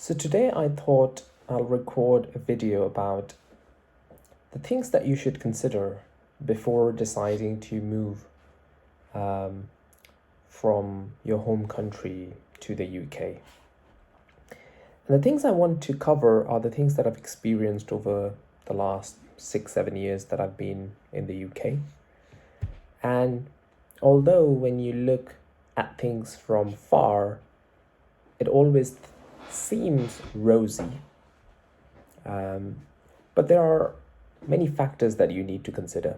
So today I thought I'll record a video about the things that you should consider before deciding to move um, from your home country to the UK. And the things I want to cover are the things that I've experienced over the last 6-7 years that I've been in the UK. And although when you look at things from far, it always seems rosy. But there are many factors that you need to consider.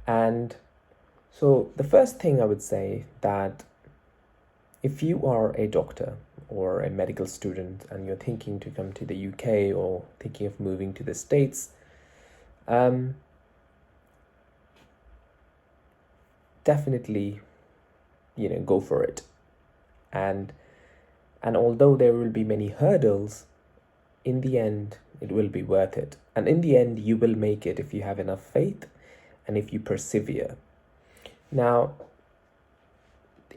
And so the first thing I would say that if you are a doctor or a medical student and you're thinking to come to the UK or thinking of moving to the States, definitely, go for it. And although there will be many hurdles, in the end, it will be worth it. And in the end, you will make it if you have enough faith and if you persevere. Now,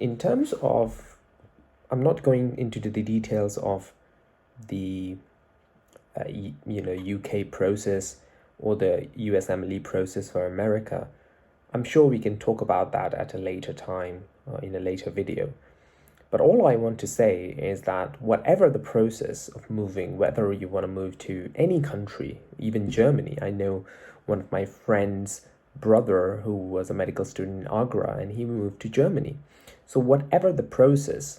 in terms of, I'm not going into the details of the UK process or the USMLE process for America. I'm sure we can talk about that at a later time in a later video. But all I want to say is that whatever the process of moving, whether you want to move to any country, even Germany, I know one of my friends' brother who was a medical student in Agra and he moved to Germany. So whatever the process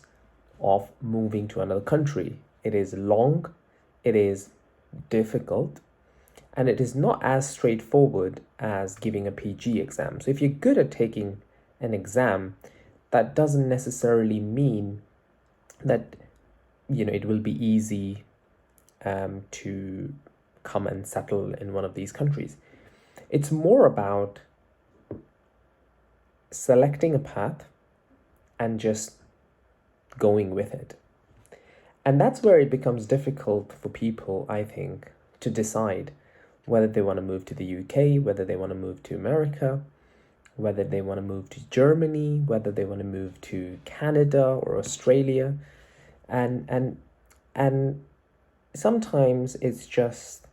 of moving to another country, it is long, it is difficult, and it is not as straightforward as giving a PG exam. So if you're good at taking an exam, that doesn't necessarily mean that it will be easy to come and settle in one of these countries. It's more about selecting a path and just going with it. And that's where it becomes difficult for people, I think, to decide whether they want to move to the UK, whether they want to move to America, whether they want to move to Germany, whether they want to move to Canada or Australia. And sometimes it's just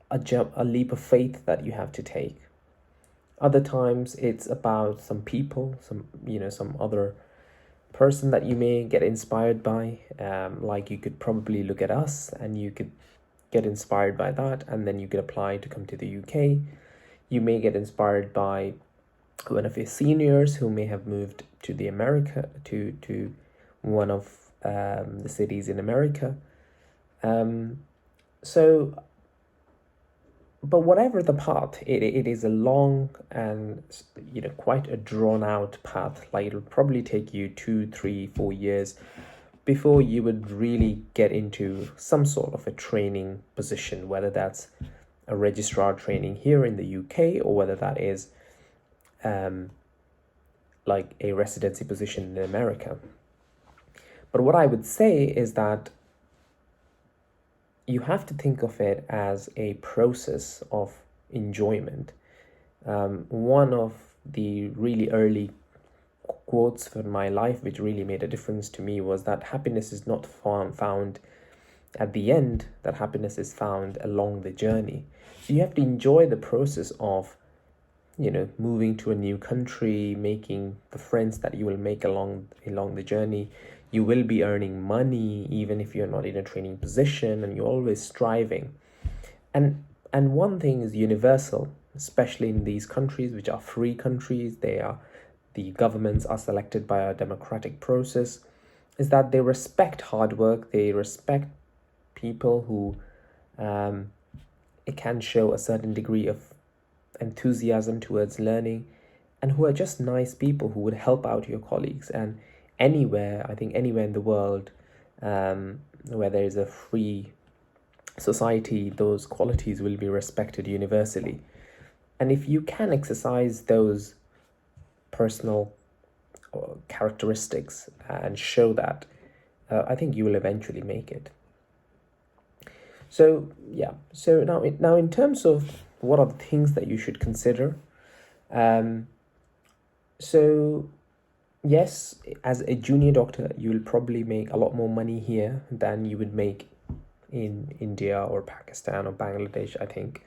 a leap of faith that you have to take. Other times it's about some people, some other person that you may get inspired by. Like you could probably look at us and you could get inspired by that, and then you could apply to come to the UK. You may get inspired by one of your seniors who may have moved to the America to one of the cities in America. But whatever the path, it is a long and quite a drawn out path. Like it'll probably take you 2, 3, 4 years before you would really get into some sort of a training position, whether that's a registrar training here in the UK or whether that is like a residency position in America. But what I would say is that you have to think of it as a process of enjoyment. One of the really early quotes from my life which really made a difference to me was that happiness is not found at the end, that happiness is found along the journey. So you have to enjoy the process of moving to a new country, making the friends that you will make along the journey. You will be earning money even if you're not in a training position, and you're always striving. And one thing is universal, especially in these countries which are free countries. The governments are selected by a democratic process, is that they respect hard work, they respect people who it can show a certain degree of enthusiasm towards learning, and who are just nice people who would help out your colleagues. And anywhere in the world where there is a free society, those qualities will be respected universally. And if you can exercise those personal characteristics and show that, I think you will eventually make it. So now in terms of what are the things that you should consider, so yes, as a junior doctor, you'll probably make a lot more money here than you would make in India or Pakistan or Bangladesh, I think.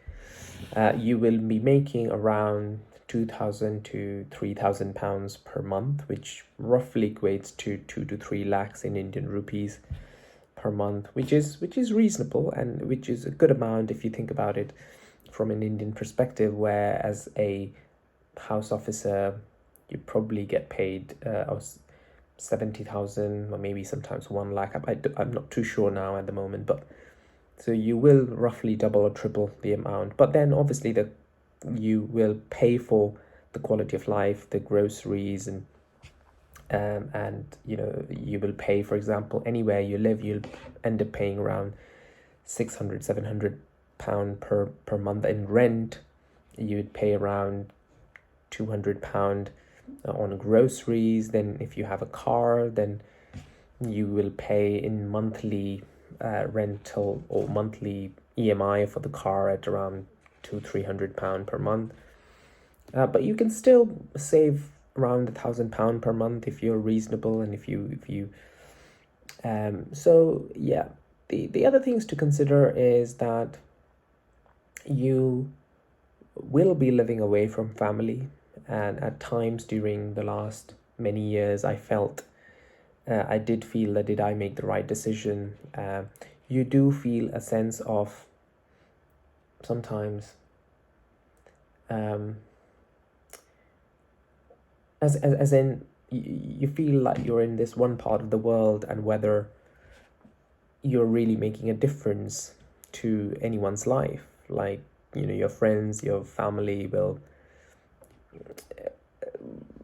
You will be making around 2,000 to 3,000 pounds per month, which roughly equates to 2 to 3 lakhs in Indian rupees per month, which is reasonable and which is a good amount if you think about it from an Indian perspective, where as a house officer you probably get paid 70,000 or maybe sometimes 1 lakh. I'm not too sure now at the moment, but so you will roughly double or triple the amount. But then obviously you will pay for the quality of life, the groceries, and you will pay, for example, anywhere you live, you'll end up paying around 600, 700 pound per month in rent. You'd pay around 200 pound on groceries. Then if you have a car, then you will pay in monthly rental or monthly EMI for the car at around 200-300 pound per month. But you can still save around £1,000 per month if you're reasonable, and if you so yeah. The other things to consider is that you will be living away from family, and at times during the last many years I did feel that did I make the right decision. You do feel a sense of sometimes as in you feel like you're in this one part of the world, and whether you're really making a difference to anyone's life. Like, your friends, your family will,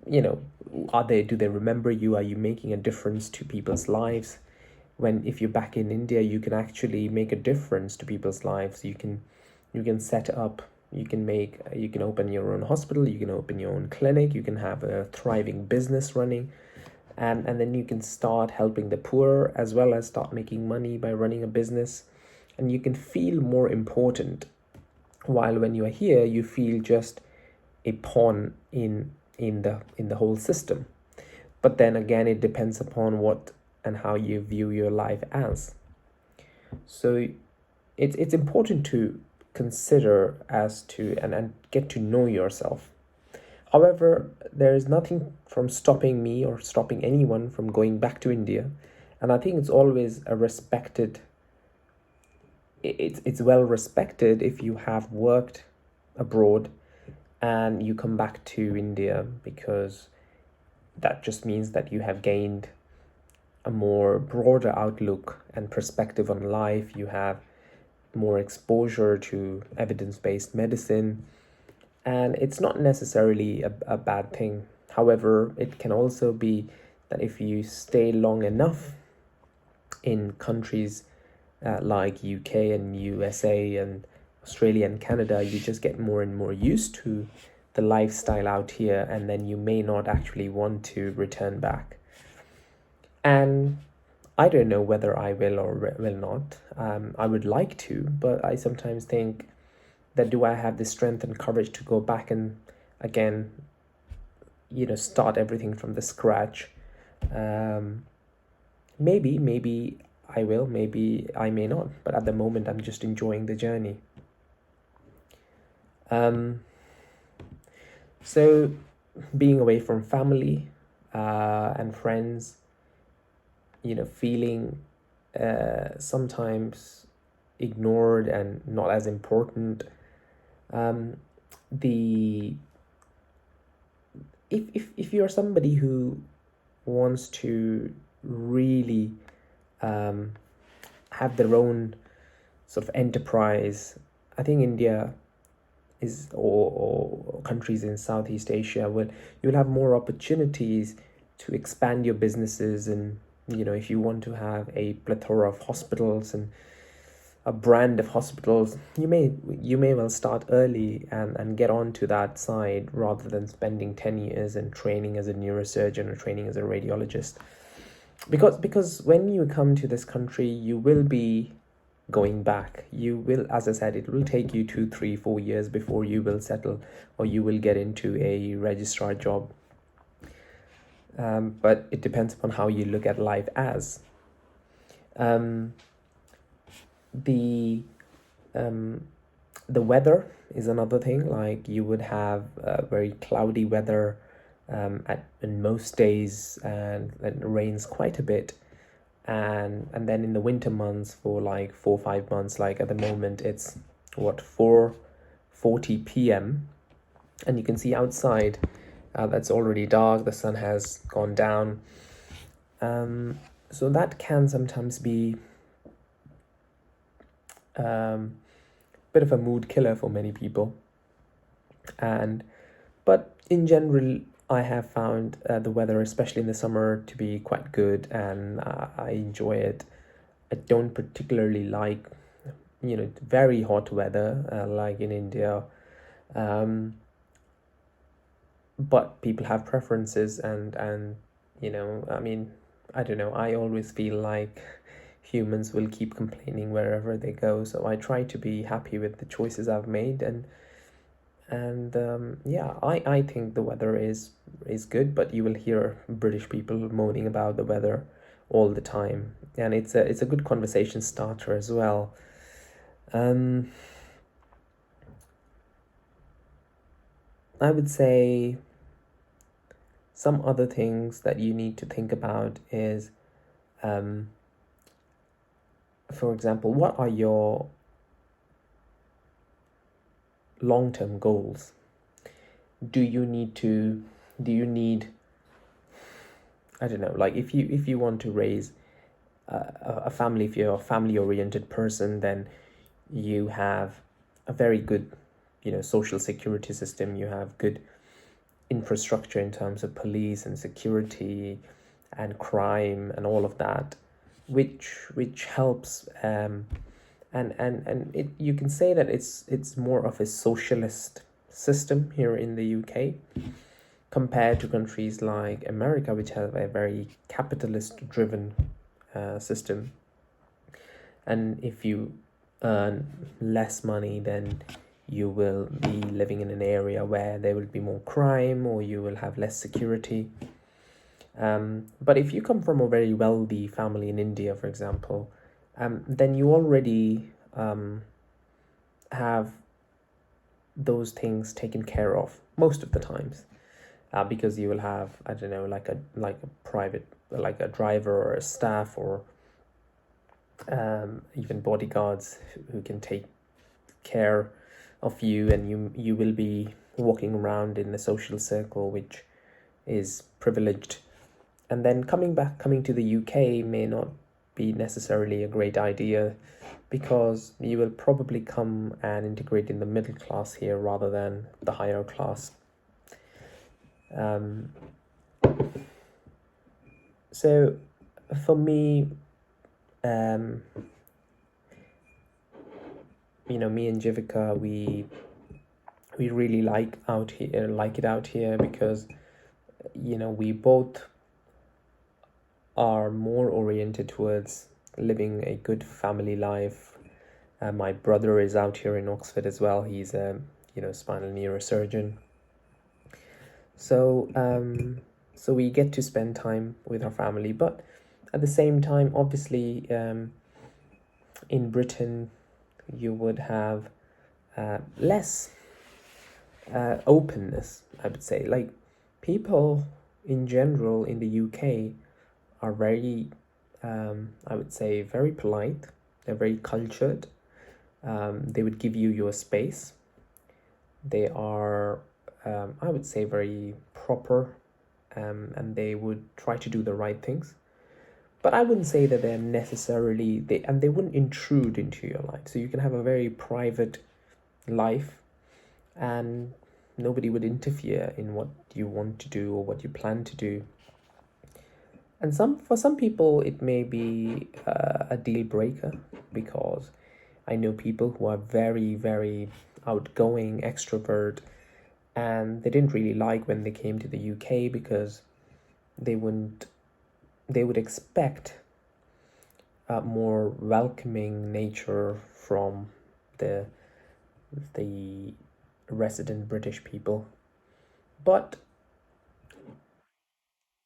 do they remember you? Are you making a difference to people's lives? If you're back in India, you can actually make a difference to people's lives. You can set up, you can open your own hospital, you can open your own clinic, you can have a thriving business running, and then you can start helping the poor as well as start making money by running a business, and you can feel more important. While when you are here, you feel just a pawn in the whole system. But then again, it depends upon what and how you view your life as. So it's important to consider as to and get to know yourself. However, there is nothing from stopping me or stopping anyone from going back to India, and I think it's always a respected. It's well respected if you have worked abroad and you come back to India, because that just means that you have gained a more broader outlook and perspective on life. You have more exposure to evidence-based medicine, and it's not necessarily a bad thing. However, it can also be that if you stay long enough in countries like UK and USA and Australia and Canada, you just get more and more used to the lifestyle out here, and then you may not actually want to return back. And I don't know whether I will or will not. I would like to, but I sometimes think that do I have the strength and courage to go back and again, start everything from the scratch? Maybe I will, maybe I may not, but at the moment I'm just enjoying the journey. So being away from family and friends, feeling sometimes ignored and not as important. If you're somebody who wants to really have their own sort of enterprise, I think India is or countries in Southeast Asia you'll have more opportunities to expand your businesses. And if you want to have a plethora of hospitals and a brand of hospitals, you may well start early and get onto that side, rather than spending 10 years and training as a neurosurgeon or training as a radiologist. Because when you come to this country, you will be going back. You will, as I said, it will take you 2, 3, 4 years before you will settle or you will get into a registrar job. but it depends upon how you look at life as. Um, the um, the weather is another thing. Like you would have very cloudy weather in most days, and it rains quite a bit. And then in the winter months, for like 4 or 5 months, like at the moment, it's what 4:40 p.m. and you can see outside that's already dark. The sun has gone down. So that can sometimes be bit of a mood killer for many people. And but in general, I have found the weather, especially in the summer, to be quite good, and I enjoy it. I don't particularly like, very hot weather like in India. Um, but people have preferences, and I mean, I don't know. I always feel like humans will keep complaining wherever they go, so I try to be happy with the choices I've made. And yeah, I think the weather is good, but you will hear British people moaning about the weather all the time, and it's a good conversation starter as well. um I would say some other things that you need to think about is, um for example, what are your long-term goals? Do you need to do you need, I don't know, like if you want to raise a family, if you're a family oriented person, then you have a very good, social security system. You have good infrastructure in terms of police and security and crime and all of that, which helps. And it, you can say that it's more of a socialist system here in the UK compared to countries like America, which have a very capitalist driven system. And if you earn less money, then you will be living in an area where there will be more crime, or you will have less security. But if you come from a very wealthy family in India, for example, then you already have those things taken care of most of the times, because you will have, I don't know, like a private, like a driver or a staff, or even bodyguards who can take care of you, and you will be walking around in a social circle which is privileged. And then coming to the UK may not be necessarily a great idea, because you will probably come and integrate in the middle class here rather than the higher class. Um, so for me, um, me and Jivika, we really like it out here, because we both are more oriented towards living a good family life. My brother is out here in Oxford as well. He's a spinal neurosurgeon. So we get to spend time with our family, but at the same time, obviously, in Britain, you would have less openness, I would say. Like, people in general in the UK are very, I would say, very polite. They're very cultured. They would give you your space. They are, I would say, very proper, and they would try to do the right things. But I wouldn't say that they're necessarily they wouldn't intrude into your life. So you can have a very private life, and nobody would interfere in what you want to do or what you plan to do. And for some people, it may be a deal breaker, because I know people who are very, very outgoing, extrovert, and they didn't really like when they came to the UK, because they wouldn't they would expect a more welcoming nature from the the resident British people. But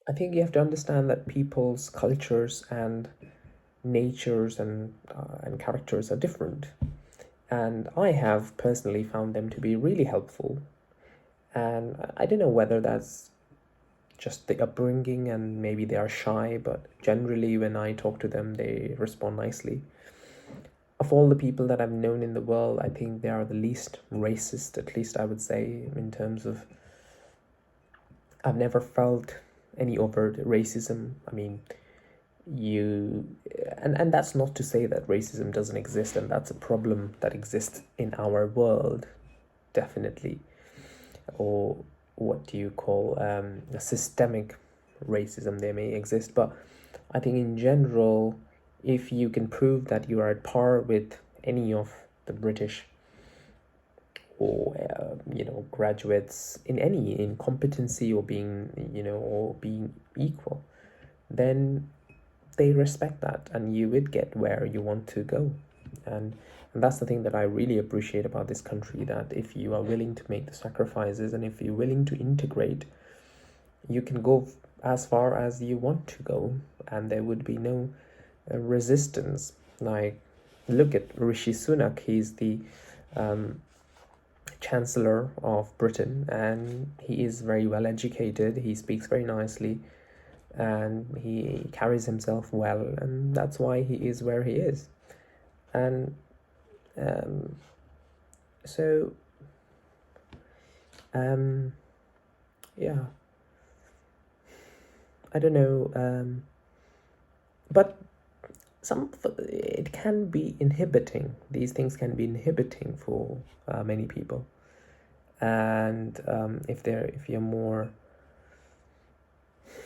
I think you have to understand that people's cultures and natures and characters are different, and I have personally found them to be really helpful. And I don't know whether that's just the upbringing and maybe they are shy, but generally when I talk to them, they respond nicely. Of all the people that I've known in the world, I think they are the least racist, at least I would say, in terms of I've never felt any overt racism. I mean, you and that's not to say that racism doesn't exist, and that's a problem that exists in our world, definitely. Or what do you call a systemic racism, they may exist, but I think in general, if you can prove that you are at par with any of the British or graduates in competency or being equal, then they respect that and you would get where you want to go. And that's the thing that I really appreciate about this country, that if you are willing to make the sacrifices and if you're willing to integrate, you can go as far as you want to go and there would be no resistance. Like, look at Rishi Sunak. He's the Chancellor of Britain and he is very well educated, he speaks very nicely and he carries himself well, and that's why he is where he is. And so yeah, I don't know, but it can be inhibiting. These things can be inhibiting for many people, and if you're more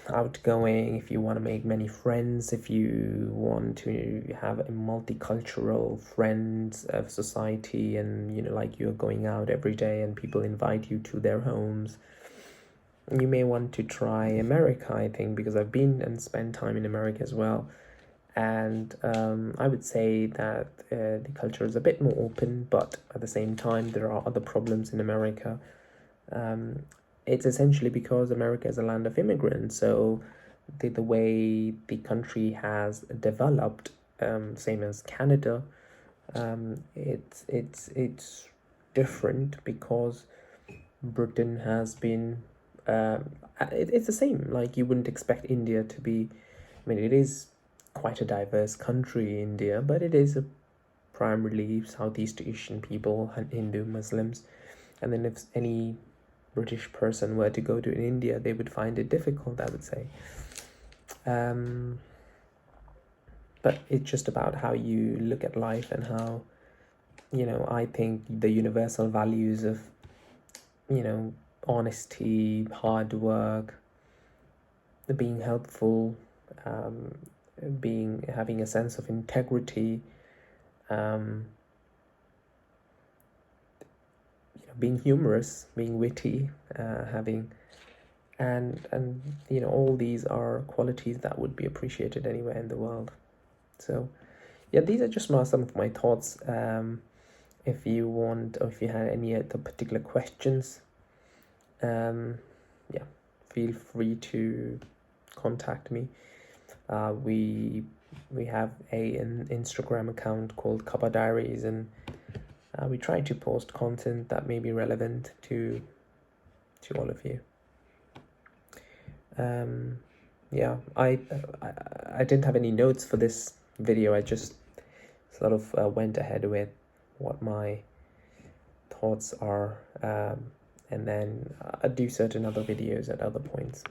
outgoing, if you want to make many friends, if you want to have a multicultural friends of society, and like you're going out every day and people invite you to their homes, you may want to try America, I think, because I've been and spent time in America as well. And I would say that the culture is a bit more open, but at the same time there are other problems in America. It's essentially because America is a land of immigrants, so the way the country has developed, same as Canada, it's different because Britain has been it's the same. Like, you wouldn't expect India to be, I mean, it is quite a diverse country, India, but it is a primarily Southeast Asian people, Hindu, Muslims. And then if any British person were to go to India, they would find it difficult, I would say. But it's just about how you look at life and how, I think the universal values of, honesty, hard work, being helpful, having a sense of integrity, being humorous, being witty, having and all these are qualities that would be appreciated anywhere in the world. So yeah, these are just some of my thoughts. If you want, or if you had any other particular questions, yeah, feel free to contact me. We have an Instagram account called Kappa Diaries, and we try to post content that may be relevant to all of you. Yeah, I didn't have any notes for this video. I just sort of went ahead with what my thoughts are, and then I'll do certain other videos at other points.